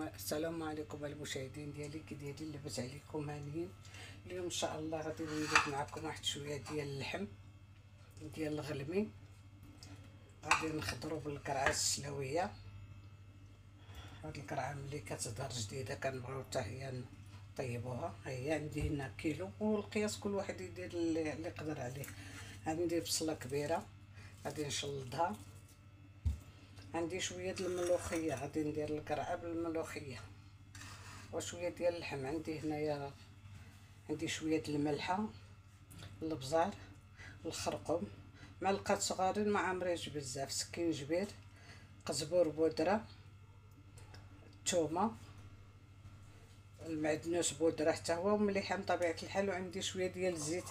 السلام عليكم المشاهدين ديالي، كي دايرين؟ لاباس عليكم؟ هانيين. اليوم ان شاء الله غادي ندير معكم واحد شويه ديال اللحم ديال الغلمي. غادي نخضروا بالقرعه السلويه. هاد القرعه ملي كتظهر جديده كنبغيو حتى هي نطيبوها. هي عندي هنا كيلو، والقياس كل واحد يدير اللي يقدر عليه. غندير بصله كبيره غادي نشلضها. عندي شويه د الملوخيه غادي ندير القرعه بالملوخيه، وشويه ديال اللحم. عندي هنايا عندي شويه د الملحه، الابزار، الخرقوم، معلقه صغارين ما عمريش بزاف، سكينجبير، قزبور بودره، الثومه، المعدنوس بودره حتى هو، ومليحه من طبيعه الحال. وعندي شويه ديال الزيت.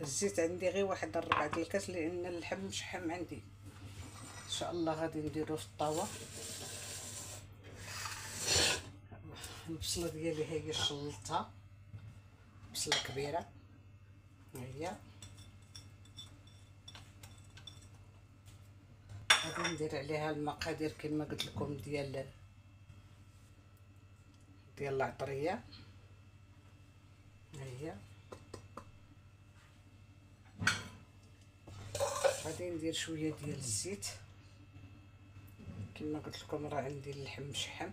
الزيت عندي غير واحد 4 د الكاس لان اللحم مشحم عندي. ان شاء الله غادي نديرو في الطاوه. البصله ديالي هي شلطتها، بصله كبيره هي. غادي ندير عليها المقادير كما قلت لكم ديال العطريه هي. غادي ندير شويه ديال الزيت كما قلت لكم، راه عندي اللحم مشحم.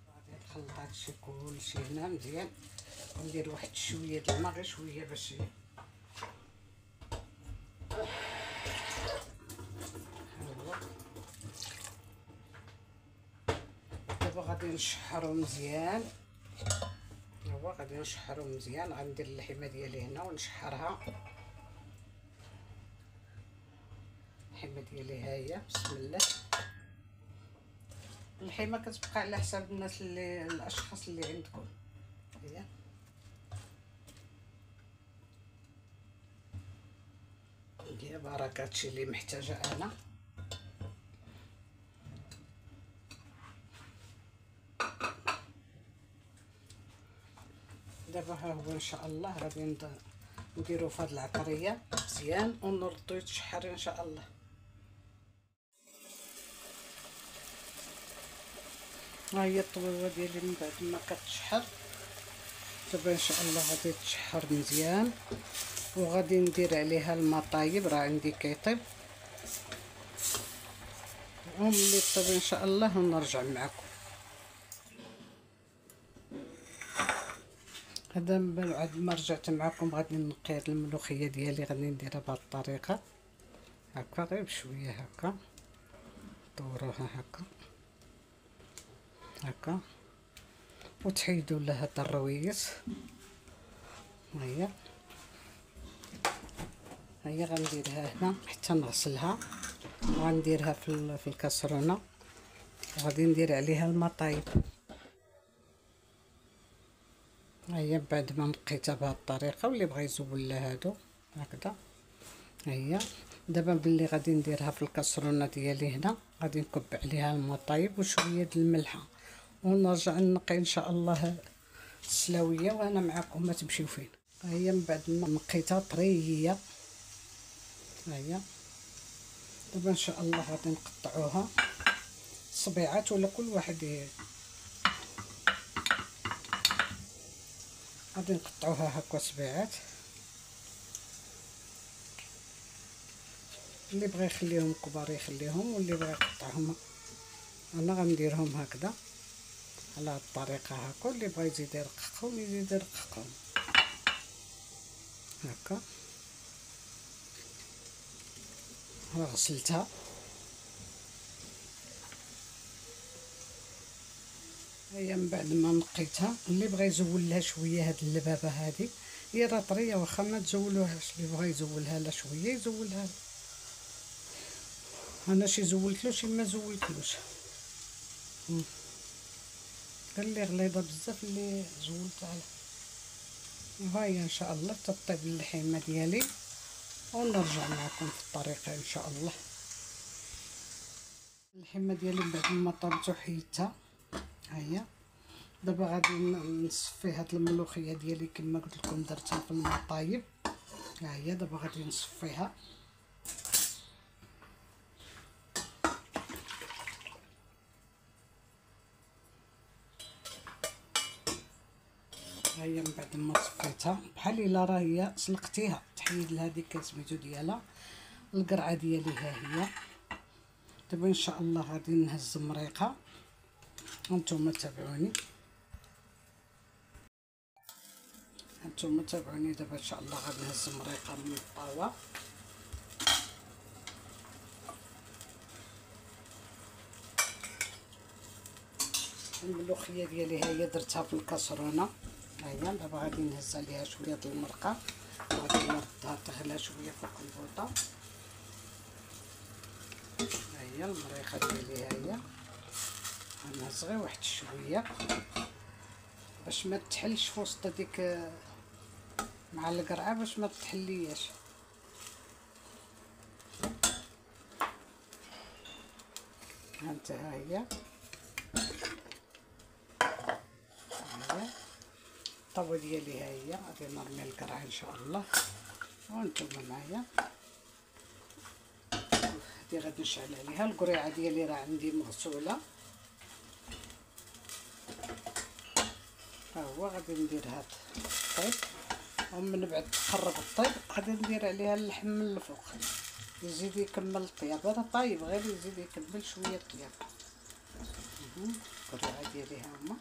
غادي نخلط هادشي كلشي هنا مزيان. ندير واحد شويه د الماء، غير شويه باش دابا غادي نشحرو مزيان. هو غادي نشحرو مزيان. غندير اللحمه ديالي هنا ونشحرها. اللحمه ديالي ها هي، بسم الله. اللحمه كتبقى على حساب الناس الاشخاص اللي عندكم. هي هي بركه هادشي اللي محتاجه انا. دابا ها هو ان شاء الله غادي نديرو في هاد العطريه مزيان ونردو يتشحر ان شاء الله. ها هي الطبيبه ديالي من بعد ما كتشحر. دابا ان شاء الله غادي تشحر مزيان، وغادي ندير عليها الماء طايب، راه عندي كيطيب. وملي طيب ان شاء الله نرجع معكم. هذا من بعد ما رجعت معكم غادي نقي هاد الملوخيه ديالي. غادي نديرها بهاد الطريقه هكا، غير بشويه هكا، دوروها هكا هكا، وتحيدوا لها هاد الرويس. هي غنديرها هنا حتى نغسلها، وغنديرها في الكاسرونه. غادي ندير عليها الماء طايب. هي بعد ما نقيتها بهذه الطريقه، واللي بغى يزول لها هادو هكذا. هي دابا باللي غادي نديرها في الكاسرونه ديالي هنا، غادي نكب عليها الماء طايب وشويه د الملحه، ونرجع نقي ان شاء الله السلاويه وانا معكم، ما تمشيو فين. هي من بعد ما نقيتها طريه. هي دابا ان شاء الله غادي نقطعوها صبيعات، ولا كل واحد غادي نقطعوها هكا صبيعات. اللي بغى يخليهم كبار يخليهم، واللي بغى يقطعهم انا غنديرهم هكذا على هاد الطريقه هكا. اللي بغى يزيد يرققهم يزيد يرققهم هكا. ها غسلتها. هي من بعد ما نقيتها، اللي بغى يزول لها شويه هاد اللبابه هذه، هي راه طريه واخا ما تزولوهاش. اللي بغى يزولها لها شويه يزولها. انا شي زولتلو شي ما زولتلوش، غير اللي غليظه بزاف اللي زولتها له. وها هي ان شاء الله تطيب اللحمه ديالي، ونرجع معكم في الطريقه ان شاء الله. اللحمه ديالي من بعد ما طابت وحيدتها، ها هي. دابا غادي نصفي هاد الملوخيه ديالي كما قلت لكم، درتها في الماء طايب. ها هي دابا غادي نصفيها. هي من بعد ما صفيتها بحال الا راه هي سلقتيها تحيد لها ديك سميتو ديالها. القرعه ديالي ها هي. دابا ان شاء الله غادي نهز مريقه وانتم تابعوني. هانتوما تابعوني دابا ان شاء الله غادي نهز مريقه من الطاوه. الملوخيه ديالي ها هي درتها في الكاسرونه. ها هي دابا غادي نهز عليها شويه د المرقه وغادي نردها تغلى شويه فوق البوطه. ها هي المريقه ديالي ها هي. غنهز غير واحد شويه باش ما تحلش في وسط ديك مع القرعه باش ما تحلياش. هانت ها هي الطاوه ديالي ها هي. غادي نرمي القرعه ان شاء الله وانتم معايا. هادي غادي نشعل عليها القريعه ديالي راه عندي مغسوله. ها هو غادي ندير هاد الطيب ومن بعد تقرب الطيب غادي ندير عليها اللحم من الفوق يزيد يكمل الطياب. هذا طايب غير يزيد يكمل شويه الطياب. القريعه ديالي ها هما.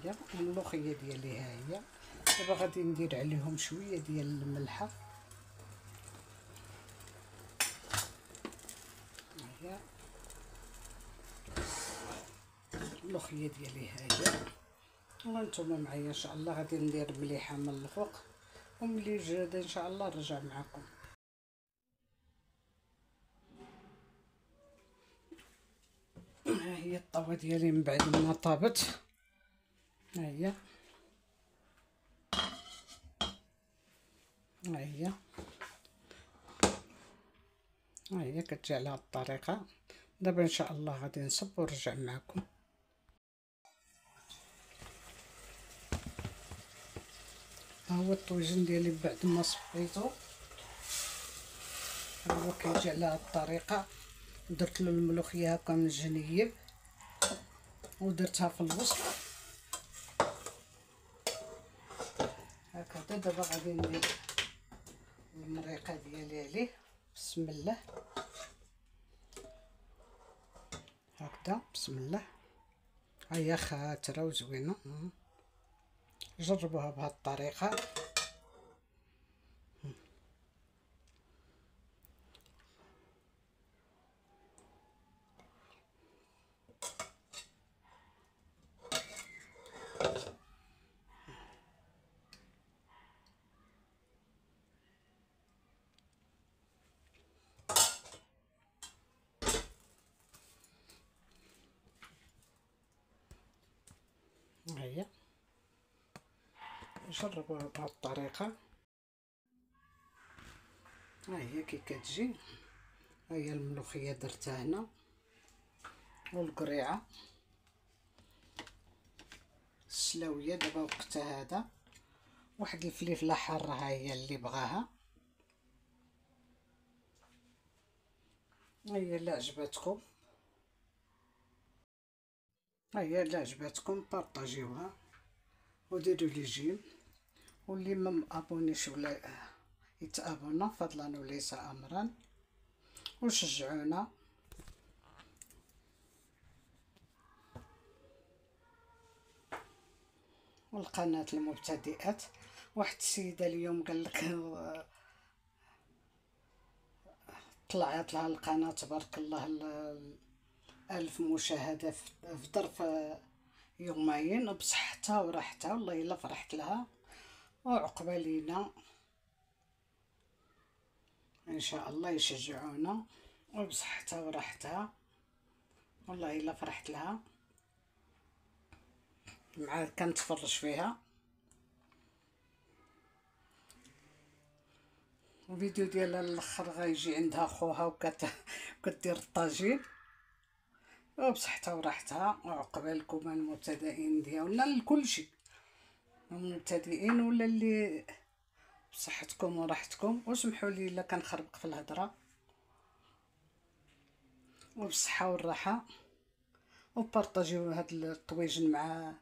هي الملوخيه ديالي ها هي. دابا غادي ندير عليهم شويه ديال الملحه. هي الملوخيه ديالي ها هي وانتم معايا ان شاء الله. غادي ندير مليحه من الفوق وملي جاد ان شاء الله نرجع معكم. ها هي الطاوه ديالي من بعد ما طابت. ها هي ها هي ها هي كتجي على هاد الطريقه. دابا ان شاء الله غادي نصب ونرجع معكم. ها هو الطويجين ديالي بعد ما صفيتو هو كيجي على هاد الطريقه. درت له الملوخيه هكا من الجنيب ودرتها في الوسط هكذا. دابا غادي ندير المريقه ديالي عليه. بسم الله هكذا بسم الله. هيا خاطره وزوينه. جربوها بهذه الطريقه. هيا جربوها بهذه الطريقه. ها هي كي كتجي. ها هي الملوخيه درتها هنا والقريعه السلاويه. دابا وقتها هذا واحد الفليفله حاره ها هي اللي بغاها. هي الا عجبتكم هي الا عجبتكم بارطاجيوها وديروا لي جيم. واللي ما مابونيش ولا يتابونا فضلا وليس امرا وشجعونا. والقناه المبتدئات. واحد السيده اليوم قال لك طلعت لها القناه تبارك الله 1000 مشاهده في ظرف يومين بصحتها وراحتها. والله الا فرحت لها وعقبه لينا ان شاء الله يشجعونا وبصحتها وراحتها. والله الا فرحت لها مع كنتفرج فيها. الفيديو ديالها الاخر غيجي عندها خوها وكدير الطاجين وبصحتها وراحتها وعقبه لكم المبتدئين ديالنا لكل شيء. المبتدئين ولا اللي بصحتكم وراحتكم. وسمحوا لي الا كنخربق في الهضره، وبالصحه والراحه. وبارطاجيو هاد الطويجن مع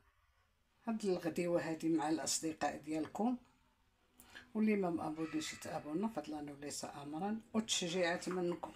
هاد الغديوه هادي مع الاصدقاء ديالكم، واللي ما مابونيش يتابونا فضلا وليس امرا، وتشجيعات منكم.